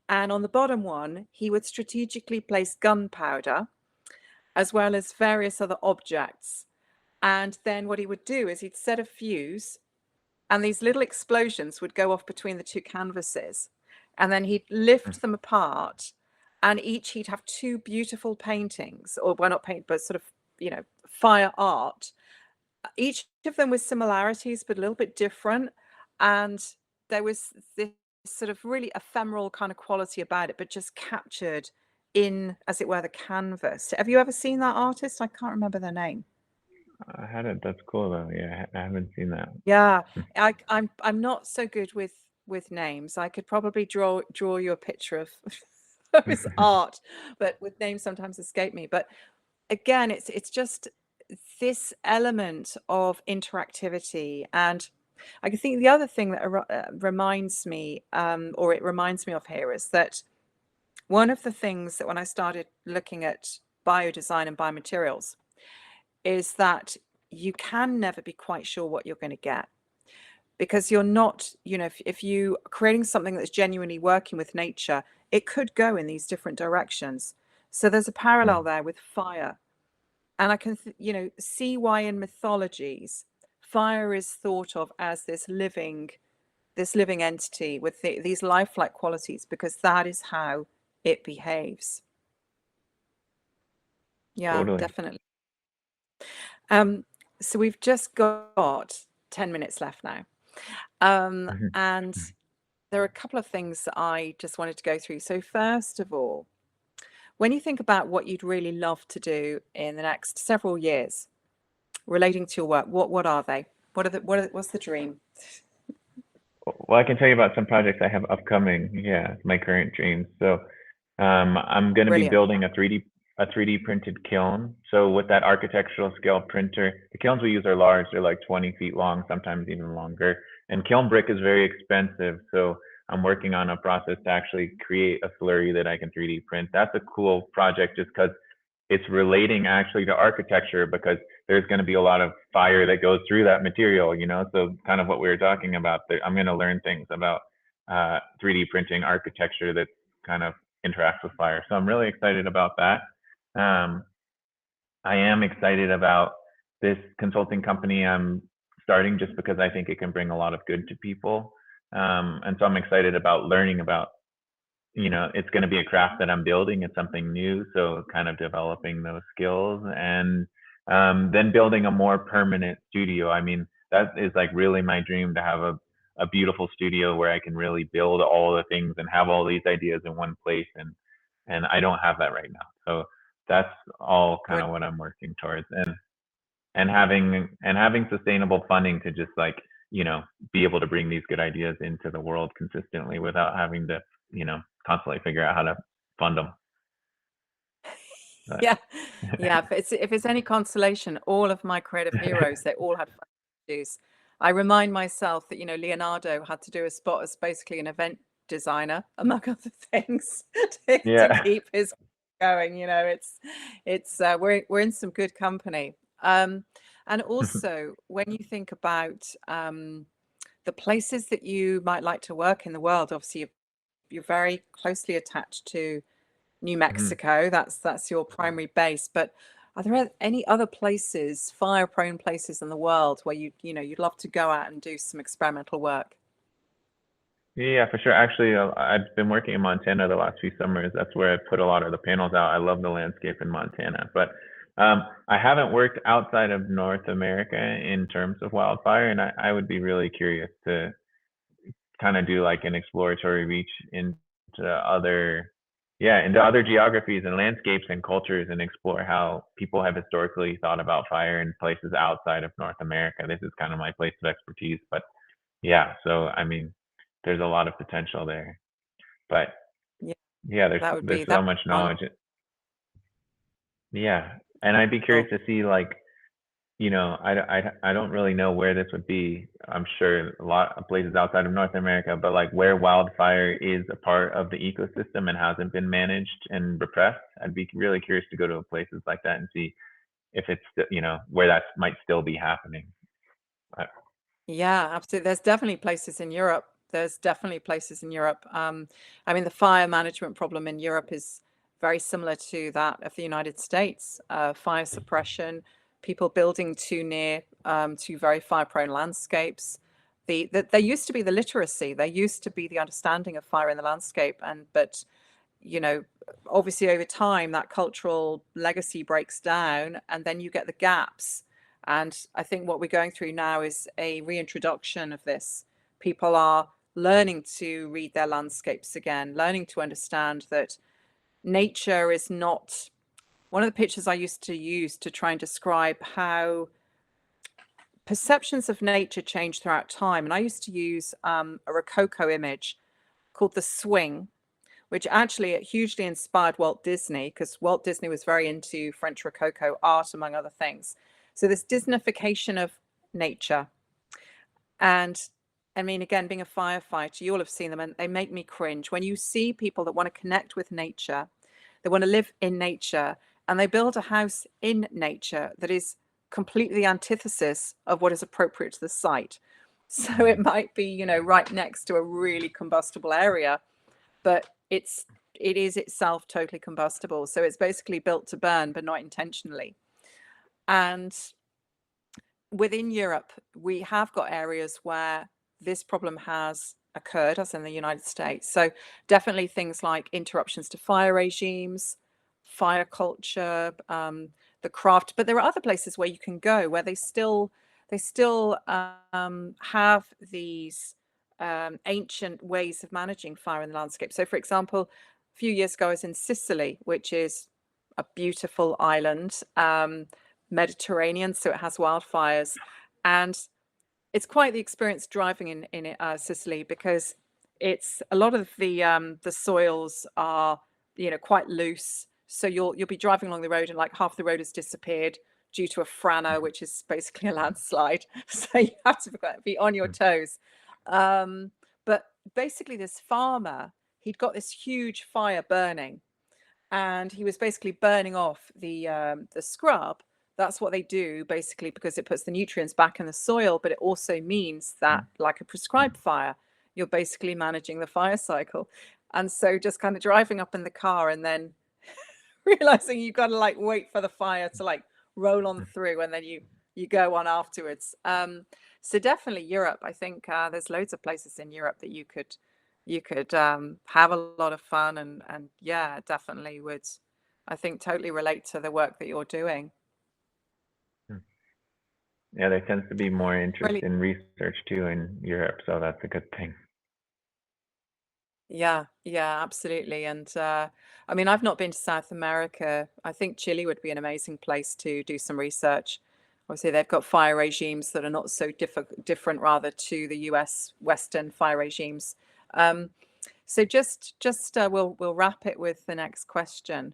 and on the bottom one, he would strategically place gunpowder as well as various other objects. And then what he would do is he'd set a fuse, and these little explosions would go off between the two canvases, and then he'd lift them apart, and each he'd have two beautiful paintings, or well, not paint, but sort of fire art, each of them with similarities but a little bit different. And there was this sort of really ephemeral kind of quality about it, but just captured in, as it were, the canvas. Have you ever seen that artist? I can't remember their name. I had it. That's cool though. Yeah, I haven't seen that. Yeah, I'm not so good with names. I could probably draw you a picture of of his art, but with names sometimes escape me. But again, it's just this element of interactivity. And I think the other thing that reminds me, or it reminds me of here, is that one of the things that when I started looking at biodesign and biomaterials is that you can never be quite sure what you're going to get, because you're not, if you are creating something that's genuinely working with nature, it could go in these different directions. So there's a parallel there with fire. And I can, see why in mythologies, fire is thought of as this living entity with these lifelike qualities, because that is how it behaves. Yeah, Totally. definitely. So we've just got 10 minutes left now. And there are a couple of things that I just wanted to go through. So first of all, when you think about what you'd really love to do in the next several years relating to your work, what are they? What's the dream? Well, I can tell you about some projects I have upcoming. Yeah, my current dreams. So, I'm going to be Brilliant. building a 3D printed kiln. So with that architectural scale printer, the kilns we use are large. They're like 20 feet long, sometimes even longer. And kiln brick is very expensive. So I'm working on a process to actually create a slurry that I can 3D print. That's a cool project just because it's relating actually to architecture because there's going to be a lot of fire that goes through that material, you know? So kind of what we were talking about there, I'm going to learn things about 3D printing architecture that kind of interacts with fire. So I'm really excited about that. Um, I am excited about this consulting company I'm starting just because I think it can bring a lot of good to people. And so I'm excited about learning about, you know, it's going to be a craft that I'm building. It's something new. So kind of developing those skills and then building a more permanent studio. I mean, that is like really my dream to have a beautiful studio where I can really build all the things and have all these ideas in one place. And I don't have that right now. So that's all kind of Brilliant. what I'm working towards. And having sustainable funding to just like, you know, be able to bring these good ideas into the world consistently without having to, you know, constantly figure out how to fund them. But Yeah, yeah. If it's any consolation, all of my creative heroes, they all had funding issues. I remind myself that, Leonardo had to do a spot as basically an event designer, among other things, to yeah. keep his going. We're in some good company. And also, when you think about the places that you might like to work in the world, obviously you're very closely attached to New Mhm. Mexico. That's your primary base. But are there any other places, fire-prone places in the world where you'd love to go out and do some experimental work? Yeah, for sure. Actually, I've been working in Montana the last few summers. That's where I put a lot of the panels out. I love the landscape in Montana, but I haven't worked outside of North America in terms of wildfire, and I would be really curious to kind of do like an exploratory reach into other, yeah, into other geographies and landscapes and cultures and explore how people have historically thought about fire in places outside of North America. This is kind of my place of expertise, but yeah, so I mean, there's a lot of potential there. But Yeah, yeah, there's that would there's be so that much one. knowledge. Yeah, and I'd be curious Oh, to see like, you know, I don't really know where this would be. I'm sure a lot of places outside of North America, but like where wildfire is a part of the ecosystem and hasn't been managed and repressed, I'd be really curious to go to places like that and see if it's, you know, where that might still be happening. But, yeah, absolutely. There's definitely places in Europe. There's definitely places in Europe. I mean, the fire management problem in Europe is very similar to that of the United States. Fire suppression, people building too near to very fire-prone landscapes. There used to be the literacy, there used to be the understanding of fire in the landscape, but you know, obviously over time that cultural legacy breaks down and then you get the gaps. And I think what we're going through now is a reintroduction of this. People are learning to read their landscapes again, learning to understand that nature is not one of the pictures I used to use to try and describe how perceptions of nature change throughout time. And I used to use a Rococo image called the swing, which actually hugely inspired Walt Disney because Walt Disney was very into French Rococo art, among other things. So this Disneyfication of nature. And I mean, again, being a firefighter, you all have seen them and they make me cringe. When you see people that want to connect with nature, they want to live in nature, and they build a house in nature that is completely the antithesis of what is appropriate to the site. So it mhm. might be, right next to a really combustible area, but it is itself totally combustible. So it's basically built to burn, but not intentionally. And within Europe, we have got areas where this problem has occurred, as in the United States. So definitely things like interruptions to fire regimes, fire culture, the craft. But there are other places where you can go where they still have these ancient ways of managing fire in the landscape. So, for example, a few years ago, I was in Sicily, which is a beautiful island, Mediterranean, so it has wildfires, and it's quite the experience driving in Sicily, because it's a lot of the soils are, you know, quite loose. So you'll be driving along the road and like half the road has disappeared due to a frana, which is basically a landslide. So you have to be on your toes. But basically, this farmer, he'd got this huge fire burning, and he was basically burning off the scrub. That's what they do basically, because it puts the nutrients back in the soil, but it also means that, like a prescribed fire, you're basically managing the fire cycle. And so just kind of driving up in the car and then realizing you've got to like wait for the fire to like roll on through, and then you go on afterwards. So definitely Europe. I think there's loads of places in Europe that you could have a lot of fun, and yeah, definitely would, I think, totally relate to the work that you're doing. Yeah, there tends to be more interest Really, in research too in Europe, so that's a good thing. yeah, yeah, absolutely. And I mean, I've not been to South America. I think Chile would be an amazing place to do some research. Obviously, they've got fire regimes that are not so different, rather, to the US Western fire regimes. Um, so just we'll wrap it with the next question.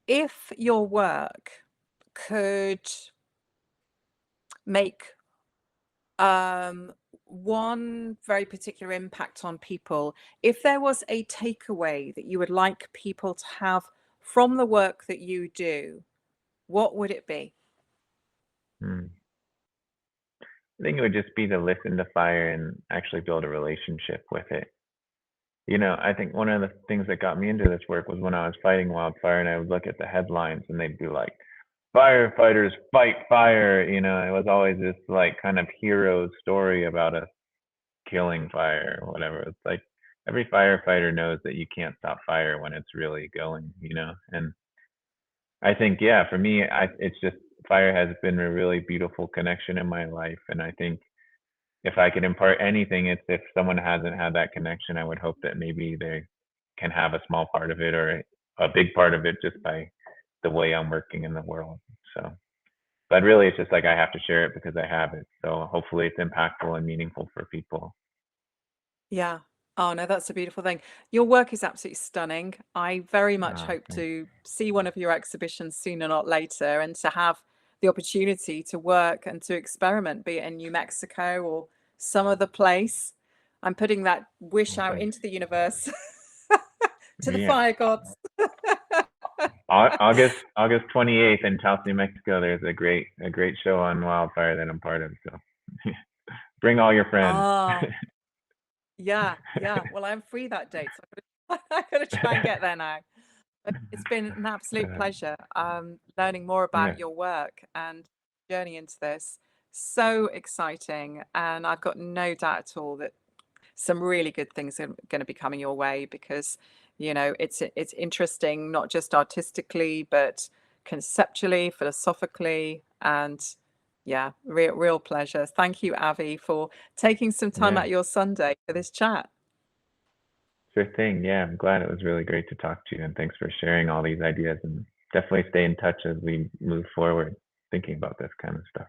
If your work could make one very particular impact on people, if there was a takeaway that you would like people to have from the work that you do, what would it be? Hmm. I think it would just be to listen to fire and actually build a relationship with it. You know, I think one of the things that got me into this work was when I was fighting wildfire and I would look at the headlines and they'd be like, firefighters fight fire. You know, it was always this like kind of hero story about us killing fire or whatever. It's like every firefighter knows that you can't stop fire when it's really going, you know? And I think, yeah, for me, it's just fire has been a really beautiful connection in my life. And I think if I could impart anything, it's if someone hasn't had that connection, I would hope that maybe they can have a small part of it or a big part of it just by the way I'm working in the world. So, but really, it's just like I have to share it because I have it. So hopefully, it's impactful and meaningful for people. Yeah. Oh no, that's a beautiful thing. Your work is absolutely stunning. I very much hope Thanks. to see one of your exhibitions sooner, not later, and to have the opportunity to work and to experiment, be it in New Mexico or some other place. I'm putting that wish Well, out thanks. into the universe to the Yeah. fire gods. August 28th in Taos, New Mexico. There's a great show on wildfire that I'm part of. So bring all your friends. Ah, yeah, yeah. Well, I'm free that date, so I gotta try and get there now. But it's been an absolute Uh, pleasure learning more yeah, about your work and journey into this. So exciting. And I've got no doubt at all that some really good things are going to be coming your way, because, you know, it's interesting, not just artistically, but conceptually, philosophically, and yeah, real pleasure. Thank you, Avi, for taking some time yeah, out of your Sunday for this chat. sure thing. Yeah, I'm glad it was really great to talk to you, and thanks for sharing all these ideas. And definitely stay in touch as we move forward, thinking about this kind of stuff.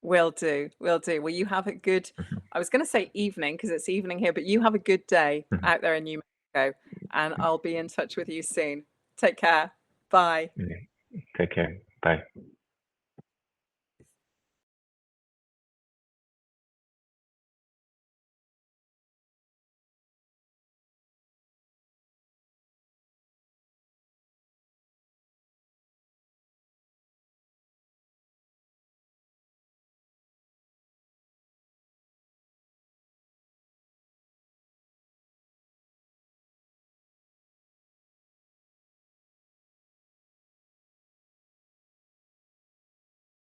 Will do. Will do. Well, you have a good, I was going to say evening because it's evening here, but you have a good day out there in New Mexico, and I'll be in touch with you soon. Take care. Bye. Yeah, take care. Bye.